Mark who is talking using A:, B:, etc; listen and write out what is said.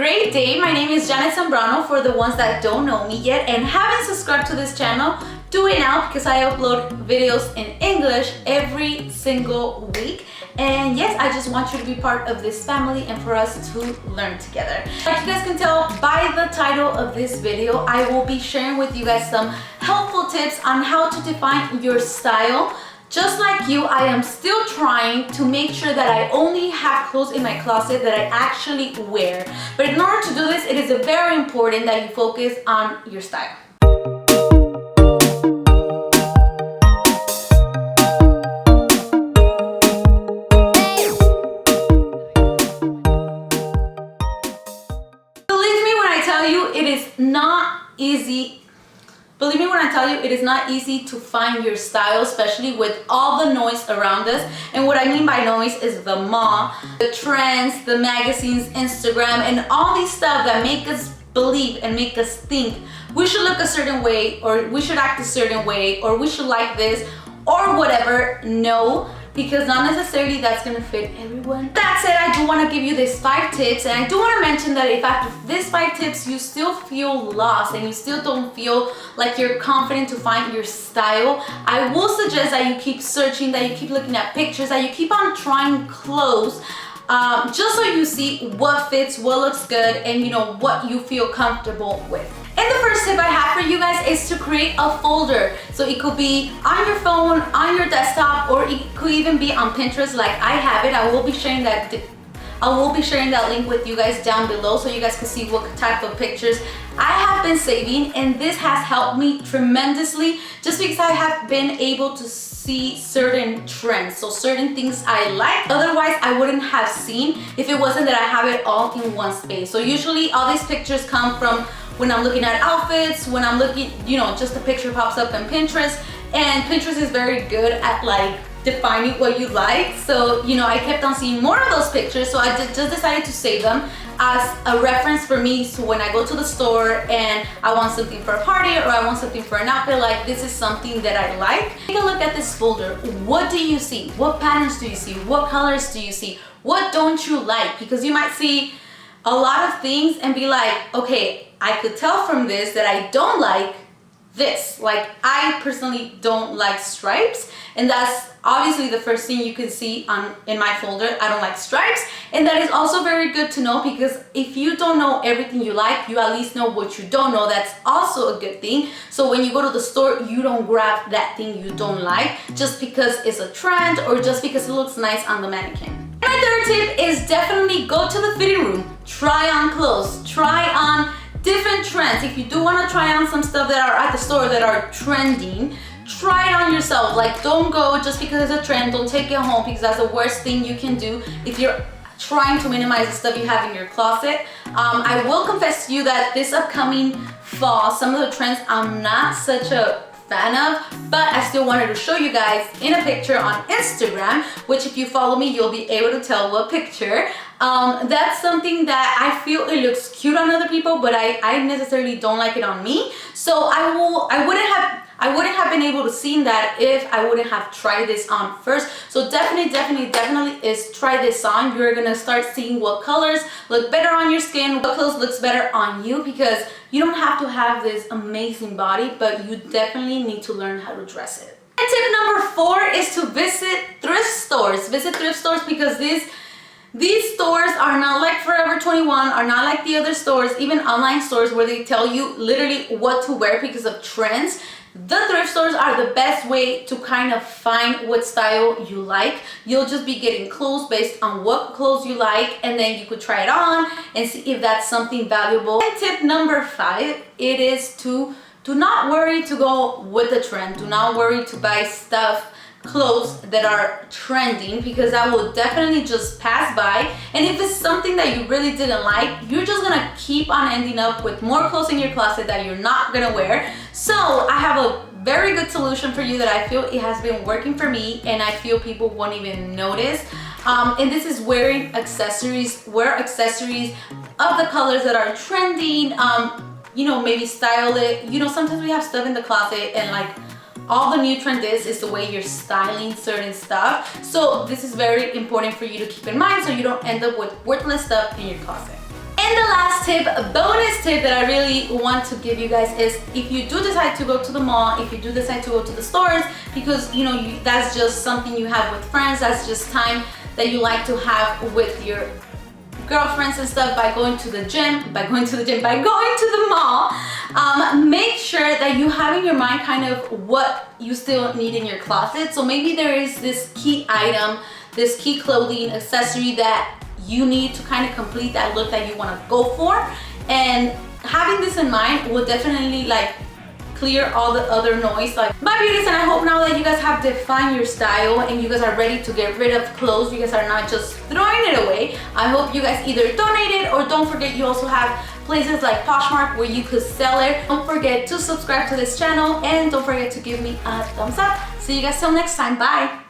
A: great day. My name is Janette Mata for the ones that don't know me yet and haven't subscribed to this channel. Do it now because I upload videos in English every single week. And yes, I just want you to be part of this family and for us to learn together. Like you guys can tell by the title of this video, I will be sharing with you guys some helpful tips on how to define your style. Just like you, I am still trying to make sure that I only have clothes in my closet that I actually wear. But in order to do this, it is very important that you focus on your style. Believe me when I tell you, it is not easy. Believe me when I tell you, it is not easy to find your style, especially with all the noise around us. And what I mean by noise is the mall, the trends, the magazines, Instagram, and all these stuff that make us believe and make us think we should look a certain way, or we should act a certain way, or we should like this, or whatever. No, because not necessarily that's gonna fit everyone. That said, I do want to give you these 5 tips, and I do want to mention that if after these 5 tips you still feel lost and you still don't feel like you're confident to find your style, I will suggest that you keep searching, that you keep looking at pictures, that you keep on trying clothes, just so you see what fits, what looks good, and you know what you feel comfortable with. And the first tip I have for you guys is to create a folder. So it could be on your phone, on your desktop, or it could even be on Pinterest like I have it. I will be sharing that link with you guys down below so you guys can see what type of pictures I have been saving, and this has helped me tremendously just because I have been able to see certain trends, so certain things I like otherwise I wouldn't have seen if it wasn't that I have it all in one space. So usually all these pictures come from when I'm looking at outfits, when I'm looking, you know, just a picture pops up on Pinterest, and Pinterest is very good at like defining what you like. So, you know, I kept on seeing more of those pictures, so I just decided to save them as a reference for me. So when I go to the store and I want something for a party or I want something for an outfit, like this is something that I like. Take a look at this folder. What do you see? What patterns do you see? What colors do you see? What don't you like? Because you might see a lot of things and be like, okay, I could tell from this that I don't like this. Like I personally don't like stripes, and that's obviously the first thing you can see in my folder. I don't like stripes, and that is also very good to know, because if you don't know everything you like, you at least know what you don't know. That's also a good thing. So when you go to the store, you don't grab that thing you don't like just because it's a trend or just because it looks nice on the mannequin. And my third tip is definitely go to the fitting room, try on clothes, try on different trends. If you do want to try on some stuff that are at the store that are trending, try it on yourself. Like don't go just because it's a trend, don't take it home, because that's the worst thing you can do if you're trying to minimize the stuff you have in your closet. I will confess to you that this upcoming fall, some of the trends I'm not such a fan of, but I still wanted to show you guys in a picture on Instagram, which if you follow me, you'll be able to tell what picture. That's something that I feel it looks cute on other people, but I necessarily don't like it on me. So I wouldn't have been able to see that if I wouldn't have tried this on first. So definitely is try this on. You're gonna start seeing what colors look better on your skin, what clothes looks better on you, because you don't have to have this amazing body, but you definitely need to learn how to dress it. And tip number 4 is to visit thrift stores. Visit thrift stores because these stores are not like Forever 21, are not like the other stores, even online stores where they tell you literally what to wear because of trends. The thrift stores are the best way to kind of find what style you like. You'll just be getting clothes based on what clothes you like, and then you could try it on and see if that's something valuable. And tip number 5, it is to do not worry to go with the trend. Do not worry to buy clothes that are trending, because that will definitely just pass by. And if it's something that you really didn't like, you're just gonna keep on ending up with more clothes in your closet that you're not gonna wear. So I have a very good solution for you that I feel it has been working for me, and I feel people won't even notice. And this is wearing accessories. Wear accessories of the colors that are trending. You know, maybe style it. You know, sometimes we have stuff in the closet and like all the new trend is the way you're styling certain stuff. So this is very important for you to keep in mind so you don't end up with worthless stuff in your closet. And And the last tip, a bonus tip that I really want to give you guys is if you do decide to go to the mall, if you do decide to go to the stores, because you know that's just something you have with friends, that's just time that you like to have with your girlfriends and stuff, by going to the mall, make sure that you have in your mind kind of what you still need in your closet. So maybe there is this key item, this key clothing accessory that you need to kind of complete that look that you want to go for, and having this in mind will definitely like clear all the other noise. Like, my beauties, and I hope now that you guys have defined your style and you guys are ready to get rid of clothes, you guys are not just throwing it away. I hope you guys either donate it, or don't forget you also have places like Poshmark where you could sell it. Don't forget to subscribe to this channel, and don't forget to give me a thumbs up. See you guys till next time. Bye.